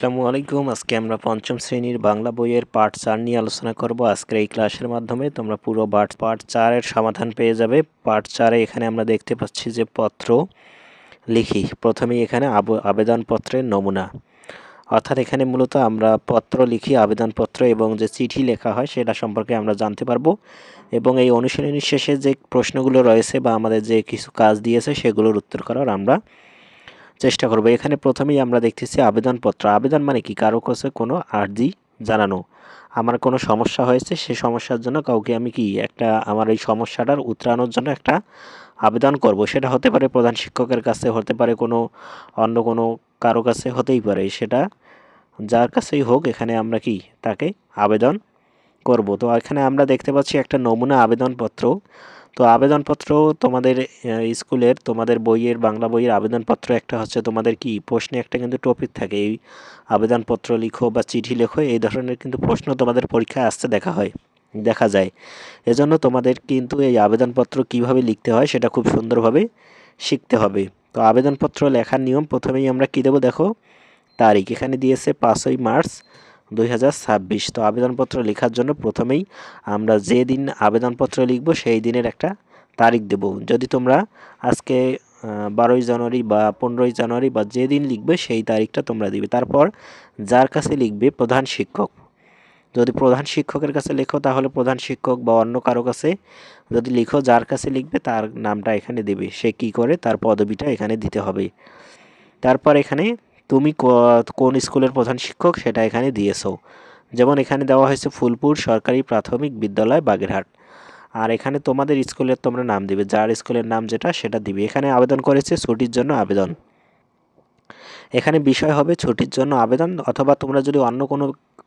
আসসালামু আলাইকুম। আজকে আমরা পঞ্চম শ্রেণীর বাংলা বইয়ের পার্ট 4 নিয়ে আলোচনা করব। আজকের এই ক্লাসের মাধ্যমে তোমরা পুরো পার্ট 4 এর সমাধান পেয়ে যাবে। পার্ট 4 এ এখানে আমরা দেখতে পাচ্ছি যে পত্র লিখি। প্রথমেই এখানে আবেদনপত্রের নমুনা, অর্থাৎ এখানে মূলত আমরা পত্র লিখি, আবেদনপত্র এবং যে চিঠি লেখা হয় সেটা সম্পর্কে আমরা জানতে পারবো। এবং এই অনুশীলনীর শেষে যে প্রশ্নগুলো রয়েছে বা আমাদের যে কিছু কাজ দিয়েছে সেগুলোর উত্তর করার আমরা চেষ্টা করব। এখানে প্রথমেই আমরা দেখতেছি আবেদনপত্র। আবেদন মানে কি? কারো কাছে কোনো আর্জি জানানো। আমার কোনো সমস্যা হয়েছে, সে সমস্যার জন্য কাউকে আমি আমার এই সমস্যাটার উতরানোর জন্য একটা আবেদন করব। সেটা হতে পারে প্রধান শিক্ষকের কাছে, হতে পারে অন্য কোনো কারো কাছে, হতেই পারে। সেটা যার কাছেই হোক, এখানে আমরা তাকে আবেদন করব। তো এখানে আমরা দেখতে পাচ্ছি একটা নমুনা আবেদনপত্র। তো আবেদনপত্র তোমাদের স্কুলের তোমাদের বইয়ের বাংলা বইয়ের আবেদনপত্র একটা হচ্ছে তোমাদের প্রশ্নে একটা কিন্তু টপিক থাকে, এই আবেদনপত্র লিখো বা চিঠি লেখো, এই ধরনের কিন্তু প্রশ্ন তোমাদের পরীক্ষায় আসতে দেখা যায়। এজন্য তোমাদের কিন্তু এই আবেদনপত্র কিভাবে লিখতে হয় সেটা খুব সুন্দরভাবে শিখতে হবে। তো আবেদনপত্র লেখার নিয়ম, প্রথমেই আমরা কি দেবো দেখো, তারিখ এখানে দিয়েছে 5ই মার্চ 2026। তো আবেদনপত্র লেখার জন্য প্রথমেই আমরা যে দিন আবেদনপত্র লিখব সেই দিনের একটা তারিখ দেব। যদি তোমরা আজকে 12ই জানুয়ারি বা 15ই জানুয়ারি বা যে দিন লিখবে সেই তারিখটা তোমরা দিবে। তারপর যার কাছে লিখবে, প্রধান শিক্ষক, যদি প্রধান শিক্ষকের কাছে লেখো তাহলে প্রধান শিক্ষক বা অন্য কারো কাছে যদি লিখো, যার কাছে লিখবে তার নামটা এখানে দেবে। সে কি করে, তার পদবিটা এখানে দিতে হবে। তারপর এখানে তুমি কোন স্কুলের প্রধান শিক্ষক সেটা এখানে দিয়েছো। যেমন এখানে দেওয়া হয়েছে ফুলপুর সরকারি প্রাথমিক বিদ্যালয় বাগেরহাট। আর এখানে তোমাদের স্কুলের তোমরা নাম দিবে, যার স্কুলের নাম যেটা সেটা দিবে। এখানে আবেদন করেছে ছুটির জন্য আবেদন, এখানে বিষয় হবে ছুটির জন্য আবেদন, অথবা তোমরা যদি অন্য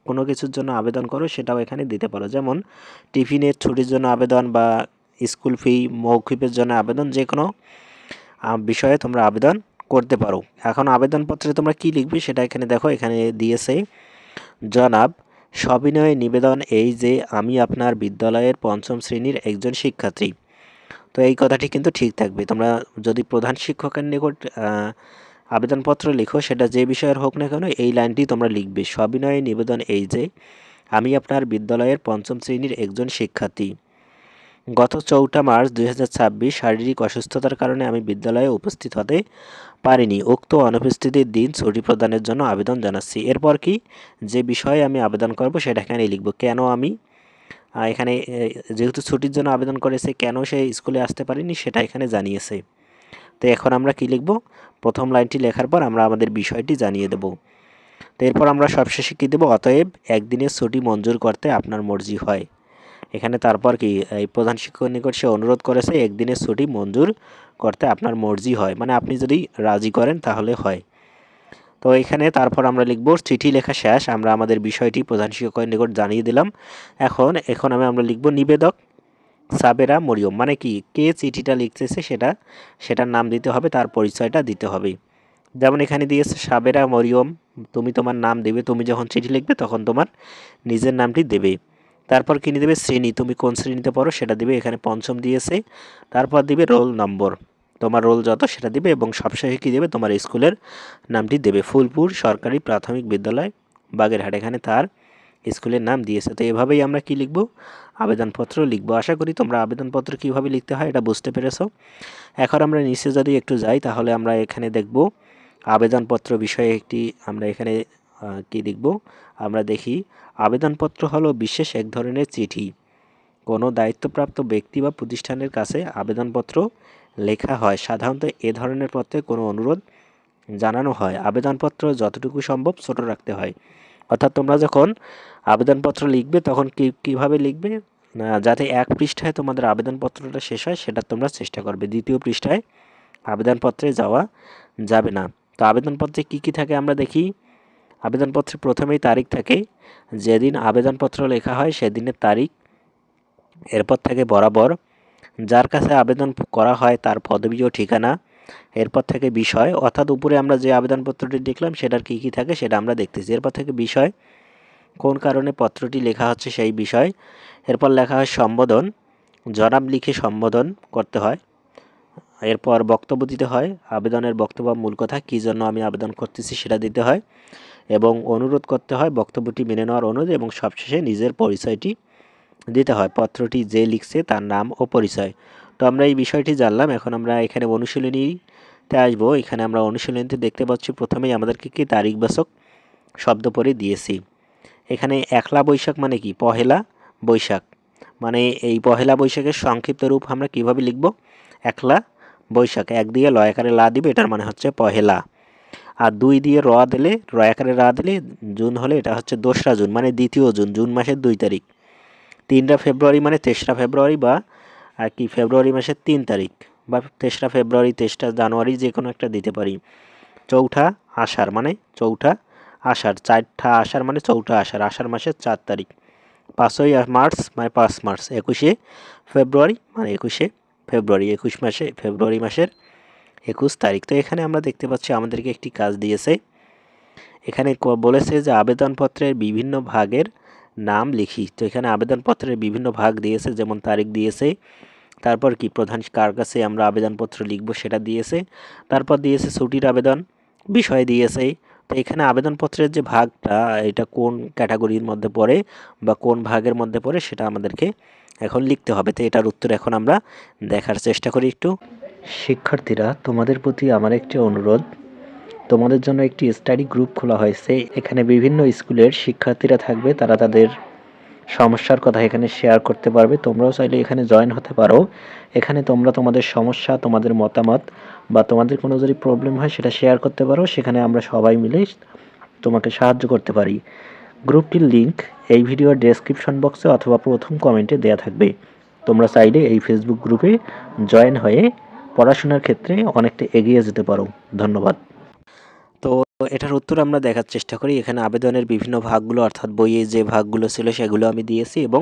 কোনো কিছুর জন্য আবেদন করো সেটাও এখানে দিতে পারো। যেমন টিফিনের ছুটির জন্য আবেদন বা স্কুল ফি মৌকুফের জন্য আবেদন, যে কোনো বিষয়ে তোমরা আবেদন করতে পারো। এখন আবেদনপত্রে তোমরা কি লিখবে সেটা এখানে দেখো, এখানে দিয়েছে, জনাব, সবিনয়ে নিবেদন এই যে আমি আপনার বিদ্যালয়ের পঞ্চম শ্রেণীর একজন শিক্ষার্থী। তো এই কথাটি কিন্তু ঠিক থাকবে। তোমরা যদি প্রধান শিক্ষকের নিকট আবেদনপত্র লিখো, সেটা যে বিষয়ের হোক না কেন, এই লাইনটি তোমরা লিখবে, সবিনয়ে নিবেদন এই যে আমি আপনার বিদ্যালয়ের পঞ্চম শ্রেণীর একজন শিক্ষার্থী। গত 4 মার্চ 2026 শারীরিক অসুস্থতার কারণে আমি বিদ্যালয়ে উপস্থিত হতে পারিনি। উক্ত অনুপস্থিতির দিন ছুটি প্রদানের জন্য আবেদন জানাচ্ছি। এরপর যে বিষয়ে আমি আবেদন করব সেটা এখানে লিখব। কেন আমি এখানে যেহেতু ছুটির জন্য আবেদন করেছে, কেন সে স্কুলে আসতে পারেনি সেটা এখানে জানিয়েছে। তো এখন আমরা কি লিখব, প্রথম লাইনটি লেখার পর আমরা আমাদের বিষয়টি জানিয়ে দেব। তো এরপর আমরা সবশেষে কী দেবো, অতএব একদিনের ছুটি মঞ্জুর করতে আপনার মর্জি হয়। এখানে তারপর এই প্রধান শিক্ষকের নিকট সে অনুরোধ করেছে একদিনের ছুটি মঞ্জুর করতে আপনার মর্জি হয়, মানে আপনি যদি রাজি করেন তাহলে হয়। তো এখানে তারপর আমরা লিখব, চিঠি লেখা শেষ, আমরা আমাদের বিষয়টি প্রধান শিক্ষকের নিকট জানিয়ে দিলাম। এখন আমরা লিখব নিবেদক সাবেরা মরিয়ম, মানে কে চিঠিটা লিখতেছে সেটার নাম দিতে হবে, তার পরিচয়টা দিতে হবে। যেমন এখানে দিয়েছে সাবেরা মরিয়ম, তুমি তোমার নাম দেবে, তুমি যখন চিঠি লিখবে তখন তোমার নিজের নামটি দেবে। তারপর কি দেবে, শ্রেণী, তুমি কোন শ্রেণীতে পড়ো সেটা দিবে, এখানে পঞ্চম দিয়েছে। তারপর দিবে রোল নম্বর, তোমার রোল যত সেটা দিবে, এবং সবশেষে কী দেবে, তোমার স্কুলের নামটি দেবে, ফুলপুর সরকারি প্রাথমিক বিদ্যালয় বাগেরহাট, এখানে তার স্কুলের নাম দিয়েছে। তো এভাবেই আমরা কি লিখব, আবেদনপত্র লিখব। আশা করি তোমরা আবেদনপত্র কীভাবে লিখতে হয় এটা বুঝতে পেরেছো। এখন আমরা নিচে যদি একটু যাই তাহলে আমরা এখানে দেখব আবেদনপত্র বিষয়ে আমরা এখানে কি লিখব, আমরা দেখি, আবেদনপত্র হলো বিশেষ এক ধরনের চিঠি। কোনো দায়িত্বপ্রাপ্ত ব্যক্তি বা প্রতিষ্ঠানের কাছে আবেদনপত্র লেখা হয়। সাধারণত এ ধরনের পত্রে কোনো অনুরোধ জানানো হয়। আবেদনপত্র যতটুকু সম্ভব ছোট রাখতে হয়। অর্থাৎ তোমরা যখন আবেদনপত্র লিখবে তখন কীভাবে লিখবে, যাতে এক পৃষ্ঠায় তোমাদের আবেদনপত্রটা শেষ হয় সেটা তোমরা চেষ্টা করবে, দ্বিতীয় পৃষ্ঠায় আবেদনপত্রে যাওয়া যাবে না। তো আবেদনপত্রে কি থাকে আমরা দেখি, আবেদনপত্রে প্রথমেই তারিখ থাকে, যেদিন আবেদনপত্র লেখা হয় সেদিনের তারিখ। এরপর থাকে বরাবর, যার কাছে আবেদন করা হয় তার পদবি ও ঠিকানা। এরপর থেকে বিষয়, অর্থাৎ উপরে আমরা যে আবেদনপত্রটি দেখলাম সেটার কি থাকে সেটা আমরা দেখতেছি। এরপর থেকে বিষয়, কোন কারণে পত্রটি লেখা হচ্ছে সেই বিষয়। এরপর লেখা হয় সম্বোধন, জনাব লিখে সম্বোধন করতে হয়। এরপর বক্তব্য দিতে হয়, আবেদনের বক্তব্য মূল কথা, কী জন্য আমি আবেদন করতেছি সেটা দিতে হয়। এবং অনুরোধ করতে হয় বক্তব্যটি মেনে নেওয়ার অনুরোধ, এবং সবশেষে নিজের পরিচয়টি দিতে হয়। পত্রটি যে লিখছে তার নাম ও পরিচয়। তো আমরা এই বিষয়টি জানলাম। এখন আমরা এখানে অনুশীলনীতে আসবো। এখানে আমরা অনুশীলনীতে দেখতে পাচ্ছি প্রথমেই আমাদেরকে কি তারিখবাচক শব্দ পরে দিয়েছি। এখানে একলা বৈশাখ মানে কি? পহেলা বৈশাখ। মানে এই পহেলা বৈশাখের সংক্ষিপ্ত রূপ আমরা কিভাবে লিখব? একলা বৈশাখ। এক দিয়ে লয় আকারে লা দিবে, এটার মানে হচ্ছে পহেলা। আর দুই দিয়ে র দিলে, রয় আকারে রা দিলে জুন হলে এটা হচ্ছে 2রা জুন, মানে দ্বিতীয় জুন, জুন মাসের 2 তারিখ। 3রা ফেব্রুয়ারি মানে 3রা ফেব্রুয়ারি, বা আর কি ফেব্রুয়ারি মাসের 3 তারিখ, বা 3রা ফেব্রুয়ারি, 3রা জানুয়ারি, যে কোনো একটা দিতে পারি। চৌঠা আষাঢ় মানে চৌঠা আষাঢ়, 4ঠা আষাঢ় মানে চৌঠা আষাঢ়, আষাঢ় মাসের 4 তারিখ। 5ই মার্চ মানে 5 মার্চ। 21শে ফেব্রুয়ারি মানে 21শে ফেব্রুয়ারি, 21 ফেব্রুয়ারি মাসের 21 তারিখ। তো এখানে আমরা দেখতে পাচ্ছি আমাদেরকে একটি কাজ দিয়েছে। এখানে বলেছে যে আবেদনপত্রের বিভিন্ন ভাগের নাম লিখি। তো এখানে আবেদনপত্রের বিভিন্ন ভাগ দিয়েছে, যেমন তারিখ দিয়েছে, তারপর কি প্রধান কার কাছে আমরা আবেদনপত্র লিখব সেটা দিয়েছে, তারপর দিয়েছে ছুটির আবেদন, বিষয় দিয়েছে। তো এখানে আবেদনপত্রের যে ভাগটা, এটা কোন ক্যাটাগরির মধ্যে পড়ে বা কোন ভাগের মধ্যে পড়ে সেটা আমাদেরকে এখন লিখতে হবে। তো এটার উত্তর এখন আমরা দেখার চেষ্টা করি একটু। শিক্ষার্থীরা, তোমাদের প্রতি আমার একটি অনুরোধ, তোমাদের জন্য একটি স্টাডি গ্রুপ খোলা হয়েছে। এখানে বিভিন্ন স্কুলের শিক্ষার্থীরা থাকবে, তারা তাদের সমস্যার কথা এখানে শেয়ার করতে পারবে। তোমরাও চাইলে এখানে জয়েন হতে পারো। এখানে তোমরা তোমাদের সমস্যা, তোমাদের মতামত বা তোমাদের কোনো যদি প্রবলেম হয় সেটা শেয়ার করতে পারো। সেখানে আমরা সবাই মিলে তোমাকে সাহায্য করতে পারি। গ্রুপটির লিংক এই ভিডিওর ডেসক্রিপশন বক্সে অথবা প্রথম কমেন্টে দেওয়া থাকবে। তোমরা চাইলে এই ফেসবুক গ্রুপে জয়েন হয়ে পড়াশোনার ক্ষেত্রে অনেকটা এগিয়ে যেতে পারো। ধন্যবাদ। তো এটার উত্তর আমরা দেখার চেষ্টা করি। এখানে আবেদনের বিভিন্ন ভাগগুলো, অর্থাৎ বইয়ে যে ভাগগুলো ছিল সেগুলো আমি দিয়েছি, এবং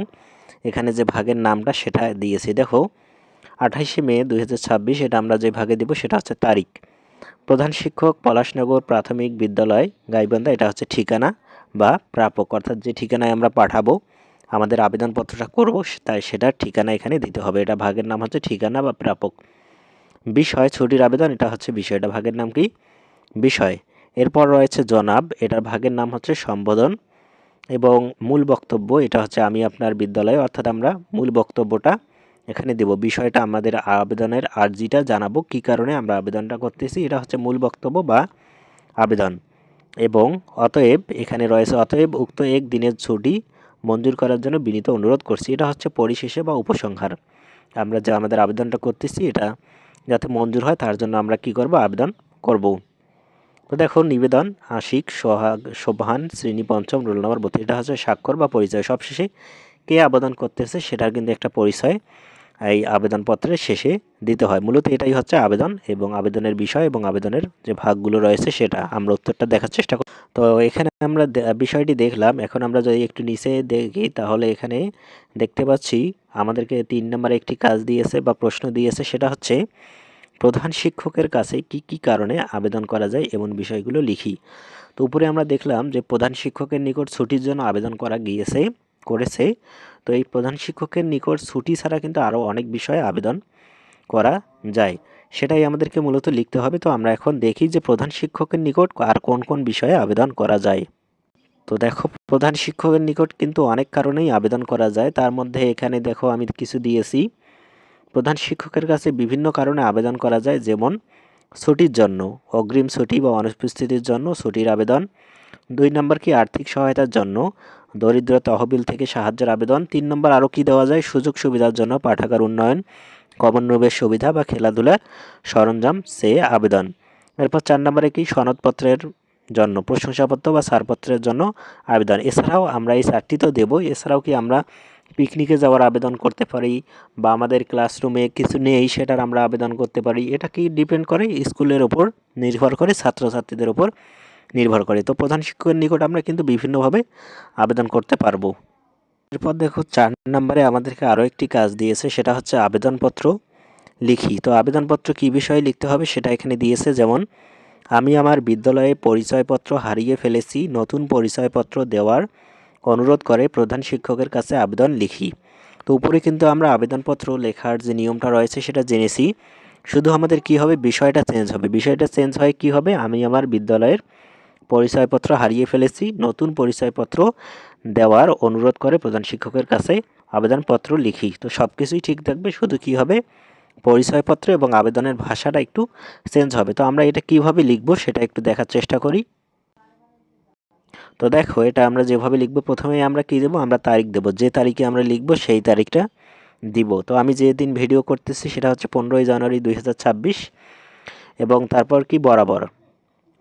এখানে যে ভাগের নামটা সেটা দিয়েছি। দেখো 28শে মে 2026, এটা আমরা যে ভাগে দিব সেটা হচ্ছে তারিখ। প্রধান শিক্ষক পলাশনগর প্রাথমিক বিদ্যালয় গাইবান্ধা, এটা হচ্ছে ঠিকানা বা প্রাপক, অর্থাৎ যে ঠিকানায় আমরা পাঠাবো আমাদের আবেদনপত্রটা করব, তাই সেটার ঠিকানা এখানে দিতে হবে। এটা ভাগের নাম হচ্ছে ঠিকানা বা প্রাপক। বিষয় ছুটির আবেদন, এটা হচ্ছে বিষয়, এটা ভাগের নাম কি? বিষয়। এরপর রয়েছে জনাব, এটার ভাগের নাম হচ্ছে সম্বোধন। এবং মূল বক্তব্য, এটা হচ্ছে আমি আপনার বিদ্যালয়ে, অর্থাৎ আমরা মূল বক্তব্যটা এখানে দেব। বিষয়টা আমাদের আবেদনের আর্জিটা জানাবো, কি কারণে আমরা আবেদনটা করতেছি, এটা হচ্ছে মূল বক্তব্য বা আবেদন। এবং অতএব, এখানে রয়েছে অতএব উক্ত এক দিনের ছুটি মঞ্জুর করার জন্য বিনীত অনুরোধ করছি, এটা হচ্ছে পরিশেষে বা উপসংহার। আমরা যে আমাদের আবেদনটা করতেছি এটা যাতে মঞ্জুর হয় তার জন্য আমরা কি করব? আবেদন করব। তো দেখো নিবেদন, আশিক সোহাগ শোভান, শ্রেণী পঞ্চম, রোল নম্বর 32, এটা হচ্ছে স্বাক্ষর বা পরিচয়। সবশেষে কে আবেদন করতেছে সেটার কিন্তু একটা পরিচয় এই আবেদনপত্রের শেষে দিতে হয়। মূলত এটাই হচ্ছে আবেদন, এবং আবেদনের বিষয় এবং আবেদনের যে ভাগগুলো রয়েছে সেটা আমরা উত্তরটা দেখার চেষ্টা করি। তো এখানে আমরা বিষয়টি দেখলাম। এখন আমরা যদি একটু নিচে দেখি তাহলে এখানে দেখতে পাচ্ছি আমাদেরকে 3 নম্বরে একটি কাজ দিয়েছে বা প্রশ্ন দিয়েছে, সেটা হচ্ছে প্রধান শিক্ষকের কাছে কি কি কারণে আবেদন করা যায় এমন বিষয়গুলো লিখি। তো উপরে আমরা দেখলাম যে প্রধান শিক্ষকের নিকট ছুটির জন্য আবেদন করেছে। তো এই প্রধান শিক্ষকের নিকট ছুটি ছাড়া কিন্তু আরও অনেক বিষয়ে আবেদন করা যায়, সেটাই আমাদেরকে মূলত লিখতে হবে। তো আমরা এখন দেখি যে প্রধান শিক্ষকের নিকট আর কোন কোন বিষয়ে আবেদন করা যায়। তো দেখো প্রধান শিক্ষকের নিকট কিন্তু অনেক কারণেই আবেদন করা যায়। তার মধ্যে এখানে দেখো আমি কিছু দিয়েছি। প্রধান শিক্ষকের কাছে বিভিন্ন কারণে আবেদন করা যায়, যেমন ছুটির জন্য, অগ্রিম ছুটি বা অনুপস্থিতির জন্য ছুটির আবেদন। 2 নম্বর কি আর্থিক সহায়তার জন্য, দরিদ্র তহবিল থেকে সাহায্যের আবেদন। 3 নম্বর আরও কি দেওয়া যায়? সুযোগ সুবিধার জন্য, পাঠাগার উন্নয়ন, কমনরুমের সুবিধা বা খেলাধুলার সরঞ্জাম চেয়ে আবেদন। এরপর 4 নম্বরে কি সনদপত্রের জন্য, প্রশংসাপত্র বা ছাড়পত্রের জন্য আবেদন। এছাড়াও আমরা এই 4টি তো দেবো, এছাড়াও কি আমরা পিকনিকে যাওয়ার আবেদন করতে পারি, বা আমাদের ক্লাসরুমে কিছু নেই সেটার আমরা আবেদন করতে পারি। এটা কি ডিপেন্ড করে স্কুলের ওপর নির্ভর করে, ছাত্রছাত্রীদের ওপর নির্ভর করে। তো প্রধান শিক্ষকের নিকট আমরা কিন্তু বিভিন্নভাবে আবেদন করতে পারবো। এরপর দেখো 4 নম্বরে আমাদেরকে আরও একটি কাজ দিয়েছে, সেটা হচ্ছে আবেদনপত্র লিখি। তো আবেদনপত্র কী বিষয়ে লিখতে হবে সেটা এখানে দিয়েছে, যেমন আমি আমার বিদ্যালয়ে পরিচয়পত্র হারিয়ে ফেলেছি, নতুন পরিচয়পত্র দেওয়ার অনুরোধ করে প্রধান শিক্ষকের কাছে আবেদন লিখি। তো উপরে কিন্তু আমরা আবেদনপত্র লেখার যে নিয়মটা রয়েছে সেটা জেনেছি। শুধু আমাদের কি হবে? বিষয়টা চেঞ্জ হবে। বিষয়টা চেঞ্জ হয় কি হবে? আমি আমার বিদ্যালয়ের পরিচয়পত্র হারিয়ে ফেলেছি, নতুন পরিচয়পত্র দেওয়ার অনুরোধ করে প্রধান শিক্ষকের কাছে আবেদনপত্র লিখি। তো সব কিছুই ঠিক থাকবে, শুধু কি হবে পরিচয়পত্র এবং আবেদনের ভাষাটা একটু চেঞ্জ হবে। তো আমরা এটা কিভাবে লিখব সেটা একটু দেখার চেষ্টা করি। তো দেখো, এটা আমরা যেভাবে লিখব, প্রথমেই আমরা কি দেবো, আমরা তারিখ দেবো, যে তারিখে আমরা লিখব সেই তারিখটা দিব। তো আমি যে দিন ভিডিও করতেছি সেটা হচ্ছে 15ই জানুয়ারি 2026, এবং তারপর কি বরাবর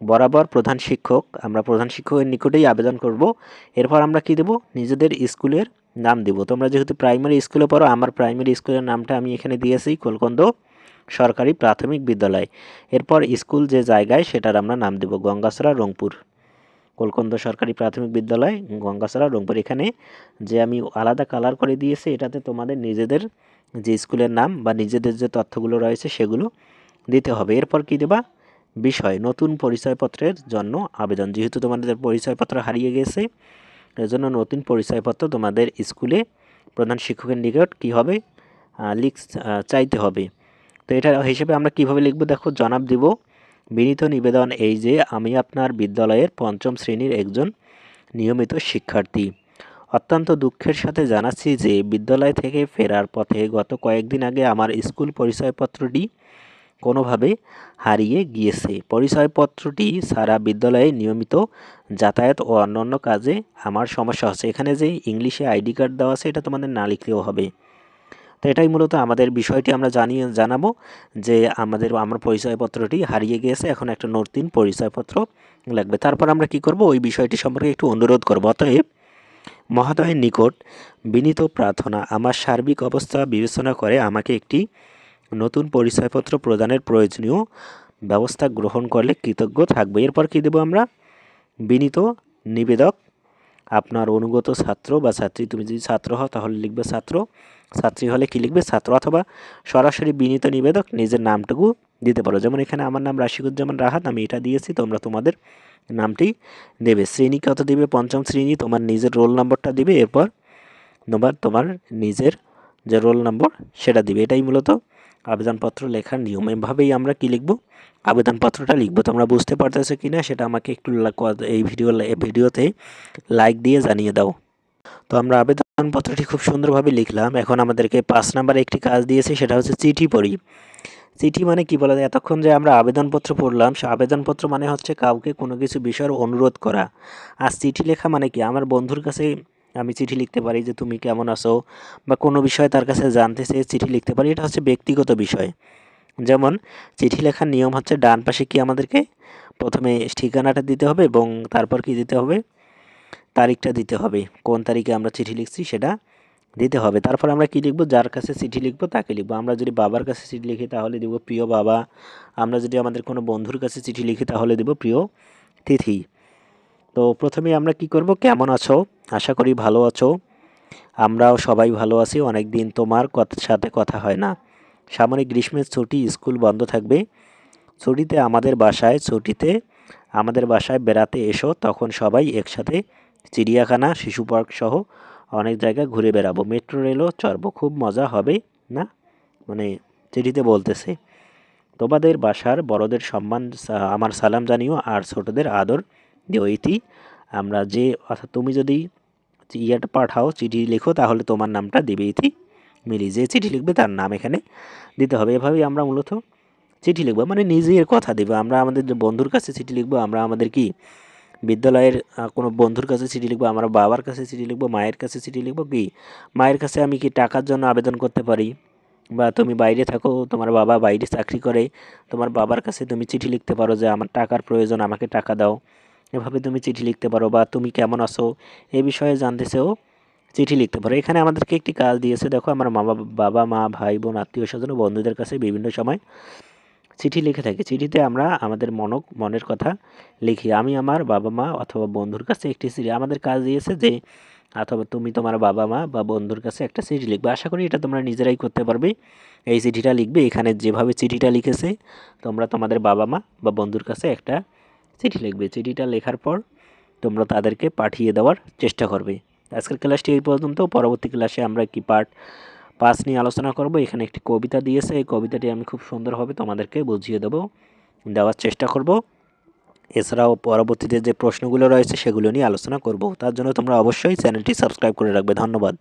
বরাবর প্রধান শিক্ষক, আমরা প্রধান শিক্ষকের নিকটেই আবেদন করব। এরপর আমরা কি দেব, নিজেদের স্কুলের নাম দিব। তোমরা যেহেতু প্রাইমারি স্কুলে পড়ো, আমার প্রাইমারি স্কুলের নামটা আমি এখানে দিয়েছি কলকন্দ সরকারি প্রাথমিক বিদ্যালয়। এরপর স্কুল যে জায়গায় সেটার আমরা নাম দেব গঙ্গাছড়া রংপুর, কলকন্দ সরকারি প্রাথমিক বিদ্যালয় গঙ্গাছড়া রংপুর। এখানে যে আমি আলাদা কালার করে দিয়েছি এটাতে তোমাদের নিজেদের যে স্কুলের নাম বা নিজেদের যে তথ্যগুলো রয়েছে সেগুলো দিতে হবে। এরপর কি দেবা, বিষয় নতুন পরিচয়পত্রের জন্য আবেদন। যেহেতু তোমাদের পরিচয়পত্র হারিয়ে গেছে, এজন্য নতুন পরিচয়পত্র তোমাদের স্কুলে প্রধান শিক্ষকের নিকট কী হবে, চাইতে হবে। তো এটা হিসেবে আমরা কিভাবে লিখব, দেখো, জনাব দিব বিনীত নিবেদন এই যে আমি আপনার বিদ্যালয়ের 5ম শ্রেণীর একজন নিয়মিত শিক্ষার্থী। অত্যন্ত দুঃখের সাথে জানাচ্ছি যে বিদ্যালয় থেকে ফেরার পথে গত কয়েকদিন আগে আমার স্কুল পরিচয়পত্রটি কোনোভাবে হারিয়ে গিয়েছে। পরিচয়পত্রটি ছাড়া বিদ্যালয়ে নিয়মিত যাতায়াত ও অন্যান্য কাজে আমার সমস্যা হচ্ছে। এখানে যে ইংলিশে আইডি কার্ড দেওয়া আছে এটা তোমাদের না লিখলেও হবে। তো এটাই মূলত আমাদের বিষয়টি আমরা জানাবো যে আমার পরিচয়পত্রটি হারিয়ে গিয়েছে, এখন একটা নতুন পরিচয়পত্র লাগবে। তারপর আমরা কি করব, ওই বিষয়টি সম্পর্কে একটু অনুরোধ করব। অতএব মহোদয়ের নিকট বিনীত প্রার্থনা, আমার সার্বিক অবস্থা বিবেচনা করে আমাকে একটি নতুন পরিচয়পত্র প্রদানের প্রয়োজনীয় ব্যবস্থা গ্রহণ করলে কৃতজ্ঞ থাকবে। এরপর কি দেব আমরা, বিনীত নিবেদক আপনার অনুগত ছাত্র বা ছাত্রী, তুমি যদি ছাত্র হও তাহলে লিখবে ছাত্র, ছাত্রী হলে কি লিখবে ছাত্র, অথবা সরাসরি বিনীত নিবেদক নিজের নামটুকু দিতে পারো। যেমন এখানে আমার নাম রাশিকুজ্জামান রাহাত, আমি এটা দিয়েছি, তোমরা তোমাদের নামটি দেবে। শ্রেণী কত দিবে, 5ম শ্রেণী, তোমার নিজের রোল নম্বরটা দিবে। এরপর তোমার নিজের যে রোল নম্বর সেটা দিবে। এটাই মূলত আবেদনপত্র লেখার নিয়ম। এভাবেই আমরা কি লিখব, আবেদনপত্রটা লিখব। তোমরা বুঝতে পারতেছো কি না সেটা আমাকে একটু এই ভিডিওতে লাইক দিয়ে জানিয়ে দাও। তো আমরা আবেদনপত্রটি খুব সুন্দরভাবে লিখলাম। এখন আমাদেরকে 5 নম্বরে একটি কাজ দিয়েছে, সেটা হচ্ছে চিঠি পড়ি। চিঠি মানে কি বলা যায়, এতক্ষণ যে আমরা আবেদনপত্র পড়লাম, সে আবেদনপত্র মানে হচ্ছে কাউকে কোনো কিছু বিষয়ের অনুরোধ করা। আর চিঠি লেখা মানে কি, আমার বন্ধুর কাছে আমি চিঠি লিখতে পারি যে তুমি কেমন আছো, বা কোনো বিষয় তার কাছে জানতে চেয়ে চিঠি লিখতে পারি। এটা হচ্ছে ব্যক্তিগত বিষয়। যেমন চিঠি লেখার নিয়ম হচ্ছে ডান পাশে কি আমাদেরকে প্রথমে ঠিকানাটা দিতে হবে এবং তারপর কি দিতে হবে, তারিখটা দিতে হবে, কোন তারিখে আমরা চিঠি লিখছি সেটা দিতে হবে। তারপর আমরা কি লিখব, যার কাছে চিঠি লিখব তাকে লিখব। আমরা যদি বাবার কাছে চিঠি লিখি তাহলে দেব প্রিয় বাবা। আমরা যদি আমাদের কোনো বন্ধুর কাছে চিঠি লিখি তাহলে দেব প্রিয় তিথি। তো প্রথমে আমরা কি করব, কেমন আছো, আশা করি ভালো আছো, আমরাও সবাই ভালো আছি, অনেক দিন তোমার সাথে কথা হয় না। সামনে গ্রীষ্মের ছুটি, স্কুল বন্ধ থাকবে, ছুটিতে আমাদের বাসায় বেড়াতে এসো, তখন সবাই একসাথে চিড়িয়াখানা, শিশু পার্ক সহ অনেক জায়গা ঘুরে বেড়াবো, মেট্রো রেলও চড়বো, খুব মজা হবে না। মানে চিঠিতে বলতেছে তোমাদের বাসার বড়দের সম্মান আমার সালাম জানিও, আর ছোটদের আদর দিও। ইতি আমরা যে, অর্থাৎ তুমি যদি ইয়েটা পাঠাও, চিঠি লেখো, তাহলে তোমার নামটা দিবে ইতি মিলি। যে চিঠি লিখবে তার নাম এখানে দিতে হবে। এভাবেই আমরা মূলত চিঠি লিখবো, মানে নিজের কথা দেবো। আমরা আমাদের যে বন্ধুর কাছে চিঠি লিখবো, আমরা আমাদের কি বিদ্যালয়ের কোনো বন্ধুর কাছে চিঠি লিখবো, আমরা বাবার কাছে চিঠি লিখবো, মায়ের কাছে চিঠি লিখবো। কি মায়ের কাছে আমি কি টাকার জন্য আবেদন করতে পারি, বা তুমি বাইরে থাকো, তোমার বাবা বাইরে চাকরি করে, তোমার বাবার কাছে তুমি চিঠি লিখতে পারো যে আমার টাকার প্রয়োজন, আমাকে টাকা দাও। এভাবে তুমি চিঠি লিখতে পারো। বা তুমি কেমন আছো এই বিষয়ে জানতে চেয়েও চিঠি লিখতে পারো। এখানে আমাদেরকে একটি কাজ দিয়েছে, দেখো, আমার বাবা মা ভাই বোন আত্মীয় স্বজন বন্ধুদের কাছে বিভিন্ন সময় চিঠি লিখে থাকি। চিঠিতে আমরা আমাদের মনের কথা লিখি। আমি আমার বাবা মা অথবা বন্ধুর কাছে একটি চিঠি, আমাদের কাজ দিয়েছে যে, অথবা তুমি তোমার বাবা মা বা বন্ধুর কাছে একটা চিঠি লিখবে। আশা করি এটা তোমরা নিজেরাই করতে পারবে। এই চিঠিটা লিখবে, এখানে যেভাবে চিঠিটা লিখেছে তোমরা তোমাদের বাবা মা বা বন্ধুর কাছে একটা চিঠি লিখবে। চিঠিটা লেখার পর তোমরা তাদেরকে পাঠিয়ে দেওয়ার চেষ্টা করবে। আজকের ক্লাসটি এই পর্যন্ত। পরবর্তী ক্লাসে আমরা কি পার্ট 5 নিয়ে আলোচনা করব। এখানে একটি কবিতা দিয়েছে, এই কবিতাটি আমি খুব সুন্দরভাবে তোমাদেরকে বুঝিয়ে দেওয়ার চেষ্টা করব। এছাড়াও পরবর্তীতে যে প্রশ্নগুলো রয়েছে সেগুলো নিয়ে আলোচনা করব। তার জন্য তোমরা অবশ্যই চ্যানেলটি সাবস্ক্রাইব করে রাখবে। ধন্যবাদ।